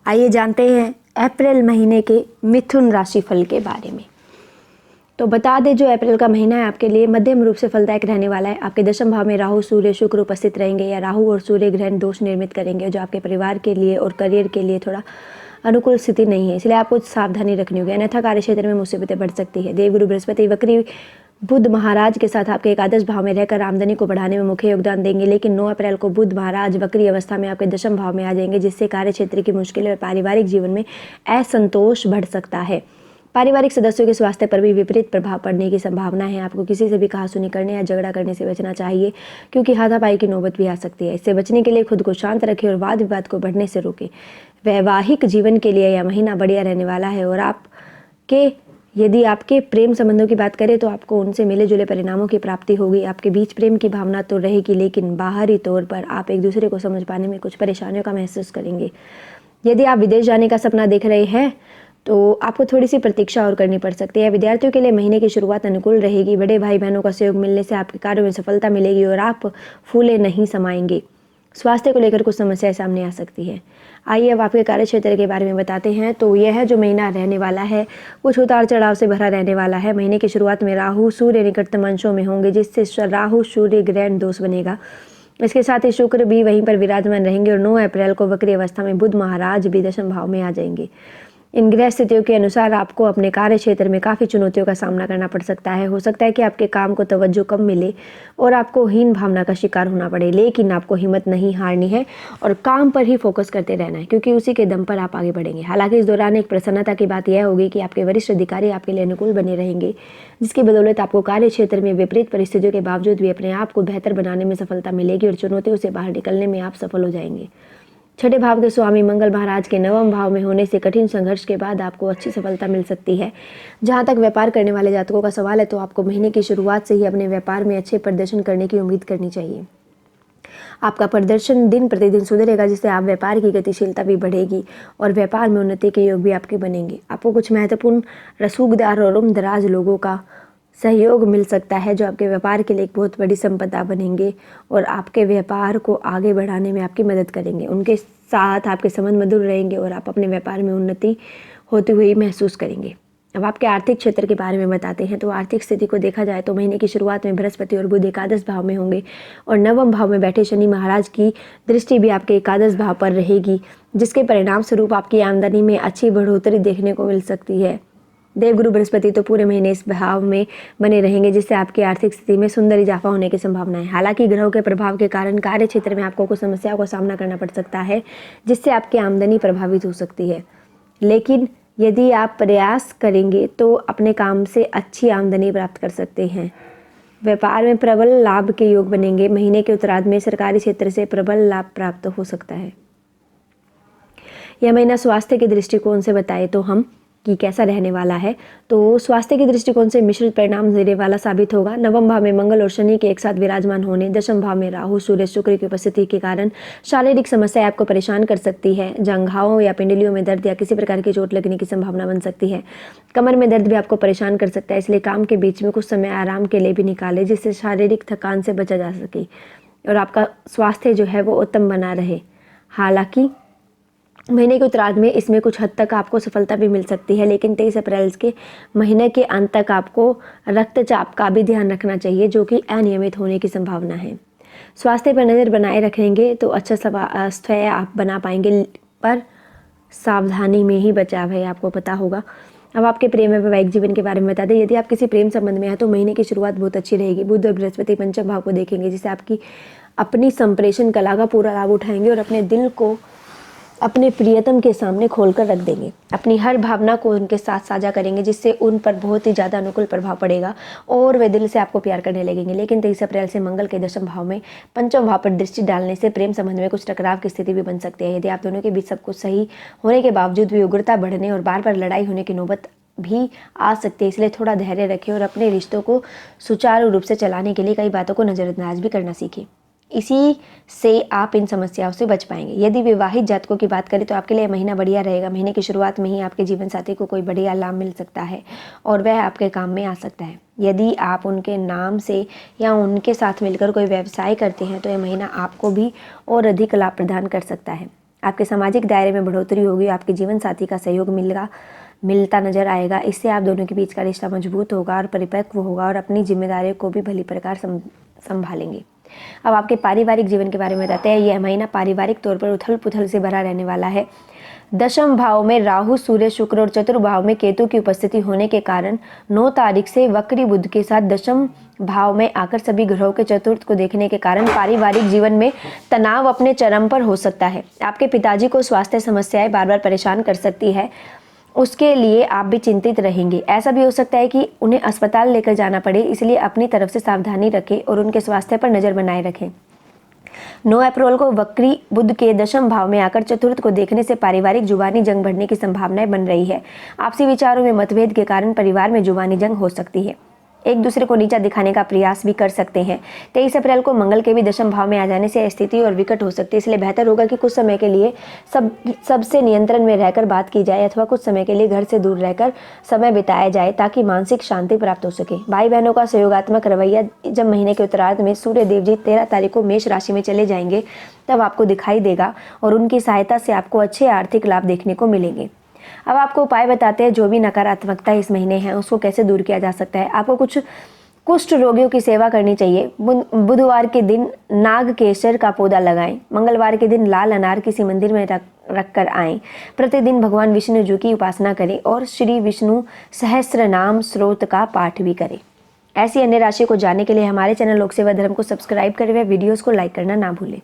आइए जानते हैं अप्रैल महीने के मिथुन राशि फल के बारे में। तो बता दें, जो अप्रैल का महीना है आपके लिए मध्यम रूप से फलदायक रहने वाला है। आपके दशम भाव में राहु, सूर्य, शुक्र उपस्थित रहेंगे या राहु और सूर्य ग्रहण दोष निर्मित करेंगे, जो आपके परिवार के लिए और करियर के लिए थोड़ा अनुकूल स्थिति नहीं है। इसलिए आपको सावधानी रखनी होगी, अन्यथा कार्य क्षेत्र में मुसीबतें बढ़ सकती है। देवगुरु बृहस्पति वक्री बुध महाराज के साथ आपके एकादश भाव में रहकर आमदनी को बढ़ाने में मुख्य योगदान देंगे, लेकिन 9 अप्रैल को बुध महाराज वक्री अवस्था में आपके दशम भाव में आ जाएंगे, जिससे कार्य क्षेत्र की मुश्किलें और पारिवारिक जीवन में असंतोष बढ़ सकता है। पारिवारिक सदस्यों के स्वास्थ्य पर भी विपरीत प्रभाव पड़ने की संभावना है। आपको किसी से भी कहासुनी करने या झगड़ा करने से बचना चाहिए, क्योंकि हाथापाई की नौबत भी आ सकती है। इससे बचने के लिए खुद को शांत रखें और वाद विवाद को बढ़ने से रोकें। वैवाहिक जीवन के लिए यह महीना बढ़िया रहने वाला है और यदि आपके प्रेम संबंधों की बात करें तो आपको उनसे मिले जुले परिणामों की प्राप्ति होगी। आपके बीच प्रेम की भावना तो रहेगी, लेकिन बाहरी तौर पर आप एक दूसरे को समझ पाने में कुछ परेशानियों का महसूस करेंगे। यदि आप विदेश जाने का सपना देख रहे हैं तो आपको थोड़ी सी प्रतीक्षा और करनी पड़ सकती है। विद्यार्थियों के लिए महीने की शुरुआत अनुकूल रहेगी। बड़े भाई बहनों का सहयोग मिलने से आपके कार्यों में सफलता मिलेगी और आप फूले नहीं समाएंगे। स्वास्थ्य को लेकर कुछ समस्याएं सामने आ सकती है। आइए अब आपके कार्य क्षेत्र के बारे में बताते हैं। तो यह जो महीना रहने वाला है कुछ उतार चढ़ाव से भरा रहने वाला है। महीने की शुरुआत में राहु सूर्य निकटतम अंशों में होंगे, जिससे राहु सूर्य ग्रहण दोष बनेगा। इसके साथ ही शुक्र भी वहीं पर विराजमान रहेंगे और 9 अप्रैल को वक्री अवस्था में बुध महाराज भी दशम भाव में आ जाएंगे। इन ग्रह स्थितियों के अनुसार आपको अपने कार्य क्षेत्र में काफ़ी चुनौतियों का सामना करना पड़ सकता है। हो सकता है कि आपके काम को तवज्जो कम मिले और आपको हीन भावना का शिकार होना पड़े, लेकिन आपको हिम्मत नहीं हारनी है और काम पर ही फोकस करते रहना है, क्योंकि उसी के दम पर आप आगे बढ़ेंगे। हालांकि इस दौरान एक प्रसन्नता की बात यह होगी कि आपके वरिष्ठ अधिकारी आपके लिए अनुकूल बने रहेंगे, जिसकी बदौलत आपको कार्य क्षेत्र में विपरीत परिस्थितियों के बावजूद भी अपने आप को बेहतर बनाने में सफलता मिलेगी और चुनौतियों से बाहर निकलने में आप सफल हो जाएंगे। छठे भाव के स्वामी मंगल महाराज के नवम भाव में होने से कठिन संघर्ष के बाद आपको अच्छी सफलता मिल सकती है। जहां तक व्यापार करने वाले जातकों का सवाल है तो आपको महीने की शुरुआत से ही अपने व्यापार में अच्छे प्रदर्शन करने की उम्मीद करनी चाहिए। आपका प्रदर्शन दिन प्रतिदिन सुधरेगा, जिससे आप व्यापार की गतिशीलता भी बढ़ेगी और व्यापार में उन्नति के योग भी आपके बनेंगे। आपको कुछ महत्वपूर्ण रसूखदार और उम्रदराज लोगों का सहयोग मिल सकता है, जो आपके व्यापार के लिए एक बहुत बड़ी संपदा बनेंगे और आपके व्यापार को आगे बढ़ाने में आपकी मदद करेंगे। उनके साथ आपके संबंध मधुर रहेंगे और आप अपने व्यापार में उन्नति होती हुई महसूस करेंगे। अब आपके आर्थिक क्षेत्र के बारे में बताते हैं। तो आर्थिक स्थिति को देखा जाए तो महीने की शुरुआत में बृहस्पति और बुध एकादश भाव में होंगे और नवम भाव में बैठे शनि महाराज की दृष्टि भी आपके एकादश भाव पर रहेगी, जिसके परिणाम स्वरूप आपकी आमदनी में अच्छी बढ़ोतरी देखने को मिल सकती है। देवगुरु बृहस्पति तो पूरे महीने इस भाव में बने रहेंगे, जिससे आपकी आर्थिक स्थिति में सुंदर इजाफा होने की संभावना है। हालांकि ग्रहों के प्रभाव के कारण कार्य क्षेत्र में आपको कुछ समस्याओं का सामना करना पड़ सकता है, जिससे आपकी आमदनी प्रभावित हो सकती है, लेकिन यदि आप प्रयास करेंगे तो अपने काम से अच्छी आमदनी प्राप्त कर सकते हैं। व्यापार में प्रबल लाभ के योग बनेंगे। महीने के उत्तरार्ध में सरकारी क्षेत्र से प्रबल लाभ प्राप्त हो सकता है। यह महीना स्वास्थ्य के दृष्टिकोण से बताए तो हम कि कैसा रहने वाला है, तो स्वास्थ्य के दृष्टिकोण से मिश्रित परिणाम देने वाला साबित होगा। नवम भाव में मंगल और शनि के एक साथ विराजमान होने, दशम भाव में राहु सूर्य शुक्र की उपस्थिति के कारण शारीरिक समस्याएं आपको परेशान कर सकती है। जंघाओं या पिंडलियों में दर्द या किसी प्रकार की चोट लगने की संभावना बन सकती है। कमर में दर्द भी आपको परेशान कर सकता है, इसलिए काम के बीच में कुछ समय आराम के लिए भी निकालें, जिससे शारीरिक थकान से बचा जा सके और आपका स्वास्थ्य जो है वो उत्तम बना रहे। हालांकि महीने के उत्तरार्ध में इसमें कुछ हद तक आपको सफलता भी मिल सकती है, लेकिन 23 अप्रैल के महीने के अंत तक आपको रक्तचाप का भी ध्यान रखना चाहिए, जो कि अनियमित होने की संभावना है। स्वास्थ्य पर नज़र बनाए रखेंगे तो अच्छा स्वास्थ्य आप बना पाएंगे, पर सावधानी में ही बचाव है, आपको पता होगा। अब आपके प्रेम और वैवाहिक जीवन के बारे में बता दें। यदि आप किसी प्रेम संबंध में हैं तो महीने की शुरुआत बहुत अच्छी रहेगी। बुध और बृहस्पति पंचम भाव को देखेंगे, जिससे आपकी अपनी संप्रेषण कला का पूरा लाभ उठाएंगे और अपने दिल को अपने प्रियतम के सामने खोलकर रख देंगे। अपनी हर भावना को उनके साथ साझा करेंगे, जिससे उन पर बहुत ही ज़्यादा अनुकूल प्रभाव पड़ेगा और वे दिल से आपको प्यार करने लगेंगे। लेकिन 23 अप्रैल से मंगल के दशम भाव में पंचम भाव पर दृष्टि डालने से प्रेम संबंध में कुछ टकराव की स्थिति भी बन सकती है। यदि आप दोनों के बीच सब कुछ सही होने के बावजूद भी उग्रता बढ़ने और बार बार लड़ाई होने की नौबत भी आ सकती है, इसलिए थोड़ा धैर्य रखें और अपने रिश्तों को सुचारू रूप से चलाने के लिए कई बातों को नज़रअंदाज भी करना सीखें। इसी से आप इन समस्याओं से बच पाएंगे। यदि विवाहित जातकों की बात करें तो आपके लिए महीना बढ़िया रहेगा। महीने की शुरुआत में ही आपके जीवन साथी को कोई बढ़िया लाभ मिल सकता है और वह आपके काम में आ सकता है। यदि आप उनके नाम से या उनके साथ मिलकर कोई व्यवसाय करते हैं तो यह महीना आपको भी और अधिक लाभ प्रदान कर सकता है। आपके सामाजिक दायरे में बढ़ोतरी होगी, आपके जीवन साथी का सहयोग मिलता नजर आएगा। इससे आप दोनों के बीच का रिश्ता मजबूत होगा और परिपक्व होगा और अपनी जिम्मेदारियों को भी भली प्रकार संभालेंगे। अब आपके पारिवारिक जीवन के बारे में बताते हैं। यह महीना पारिवारिक तौर पर उथल पुथल से भरा रहने वाला है। दशम भाव में राहु, सूर्य, शुक्र और चतुर्भाव में केतु की उपस्थिति होने के कारण 9 तारीख से वक्री बुध के साथ दशम भाव में आकर सभी ग्रहों के चतुर्थ को देखने के कारण पारिवारिक जीवन में तनाव अपने चरम पर हो सकता है। आपके पिताजी को स्वास्थ्य समस्याएं बार बार परेशान कर सकती है, उसके लिए आप भी चिंतित रहेंगे। ऐसा भी हो सकता है कि उन्हें अस्पताल लेकर जाना पड़े, इसलिए अपनी तरफ से सावधानी रखें और उनके स्वास्थ्य पर नज़र बनाए रखें। 9 अप्रैल को वक्री बुध के दशम भाव में आकर चतुर्थ को देखने से पारिवारिक जुबानी जंग बढ़ने की संभावनाएं बन रही है। आपसी विचारों में मतभेद के कारण परिवार में जुबानी जंग हो सकती है। एक दूसरे को नीचा दिखाने का प्रयास भी कर सकते हैं। 23 अप्रैल को मंगल के भी दशम भाव में आ जाने से स्थिति और विकट हो सकती है, इसलिए बेहतर होगा कि कुछ समय के लिए सबसे नियंत्रण में रहकर बात की जाए अथवा कुछ समय के लिए घर से दूर रहकर समय बिताया जाए ताकि मानसिक शांति प्राप्त हो सके। भाई बहनों का सहयोगात्मक रवैया जब महीने के उत्तरार्ध में सूर्य देव जी 13 तारीख को मेष राशि में चले जाएंगे तब आपको दिखाई देगा और उनकी सहायता से आपको अच्छे आर्थिक लाभ देखने को मिलेंगे। अब आपको उपाय बताते हैं जो भी नकारात्मकता इस महीने है उसको कैसे दूर किया जा सकता है। आपको कुछ कुष्ठ रोगियों की सेवा करनी चाहिए। बुधवार के दिन नाग केसर का पौधा लगाएं। मंगलवार के दिन लाल अनार किसी मंदिर में रख कर आएं। प्रतिदिन भगवान विष्णु जी की उपासना करें और श्री विष्णु सहस्त्र नाम स्रोत का पाठ भी करें। ऐसी अन्य राशि को जानने के लिए हमारे चैनल लोक सेवा धर्म को सब्सक्राइब करें व वीडियोस को लाइक करना ना भूलें।